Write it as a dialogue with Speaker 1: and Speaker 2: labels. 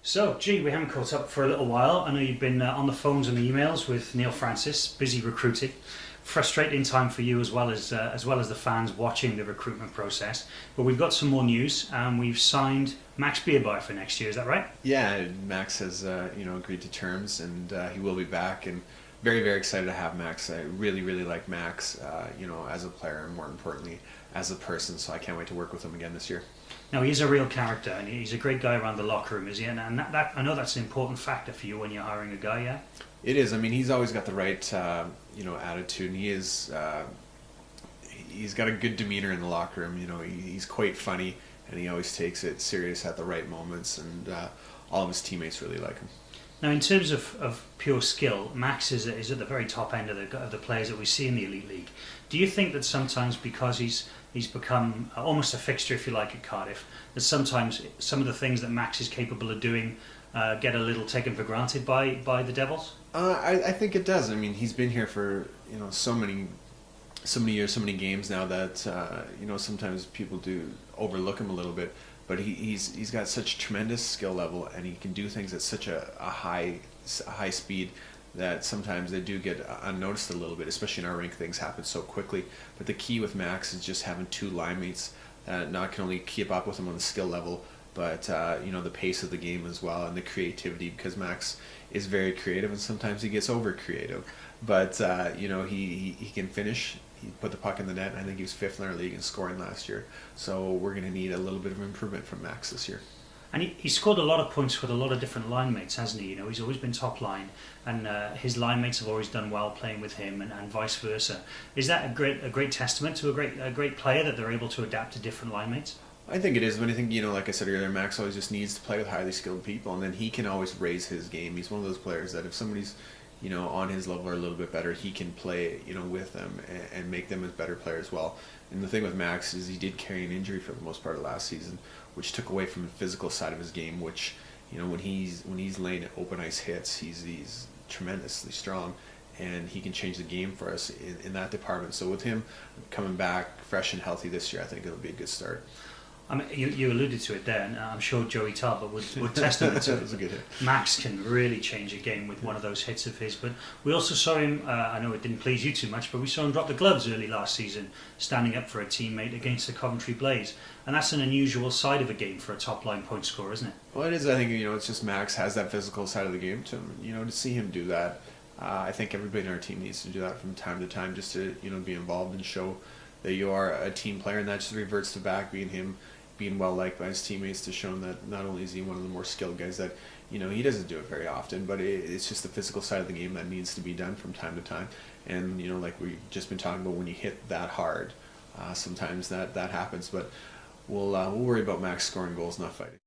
Speaker 1: So, gee, we haven't caught up for a little while. I know you've been on the phones and the emails with Neil Francis, busy recruiting. Frustrating time for you as well as the fans watching the recruitment process. But we've got some more news, and we've signed Max Birbraeer for next year. Is that right?
Speaker 2: Yeah, Max has agreed to terms, and he will be back. And very excited to have Max. I really like Max, as a player, and more importantly, as a person. So I can't wait to work with him again this year.
Speaker 1: Now, he's a real character, and he's a great guy around the locker room, is he? And that I know that's an important factor for you when you're hiring a guy, yeah?
Speaker 2: It is. I mean, he's always got the right, attitude, and he's got a good demeanor in the locker room. He's quite funny, and he always takes it serious at the right moments, and all of his teammates really like him.
Speaker 1: Now, in terms of pure skill, Max is at the very top end of the players that we see in the Elite League. Do you think that sometimes, because he's become almost a fixture, if you like, at Cardiff, that sometimes some of the things that Max is capable of doing get a little taken for granted by the Devils?
Speaker 2: I think it does. I mean, he's been here for so many years, so many games now that sometimes people do overlook him a little bit. But he's got such tremendous skill level, and he can do things at such a high speed that sometimes they do get unnoticed a little bit, especially in our rink. Things happen so quickly. But the key with Max is just having two line mates that not can only keep up with him on the skill level, but the pace of the game as well, and the creativity, because Max is very creative, and sometimes he gets over creative. But he can finish. He put the puck in the net. I think he was 5th in our league in scoring last year. So we're going to need a little bit of improvement from Max this year.
Speaker 1: And he scored a lot of points with a lot of different line mates, hasn't he? He's always been top line, and his line mates have always done well playing with him, and vice versa. Is that a great testament to a great player, that they're able to adapt to different line mates?
Speaker 2: I think it is, but I think, like I said earlier, Max always just needs to play with highly skilled people, and then he can always raise his game. He's one of those players that if somebody's on his level or a little bit better, he can play, with them and make them as better players as well. And the thing with Max is he did carry an injury for the most part of last season, which took away from the physical side of his game, which, when he's laying open ice hits, he's tremendously strong, and he can change the game for us in that department. So with him coming back fresh and healthy this year, I think it'll be a good start.
Speaker 1: I mean, you alluded to it there, and I'm sure Joey Talbot would testament to
Speaker 2: It was a good hit.
Speaker 1: Max can really change a game with one of those hits of his. But we also saw him, I know it didn't please you too much, but we saw him drop the gloves early last season, standing up for a teammate against the Coventry Blaze. And that's an unusual side of a game for a top-line point scorer, isn't it?
Speaker 2: Well, it is. I think, it's just Max has that physical side of the game to him. To see him do that, I think everybody in our team needs to do that from time to time, just to, be involved and show that you are a team player, and that just reverts to back being well liked by his teammates, to show him that not only is he one of the more skilled guys, that he doesn't do it very often, but it's just the physical side of the game that needs to be done from time to time. And like we've just been talking about, when you hit that hard, sometimes that happens. But we'll worry about Max scoring goals, not fighting.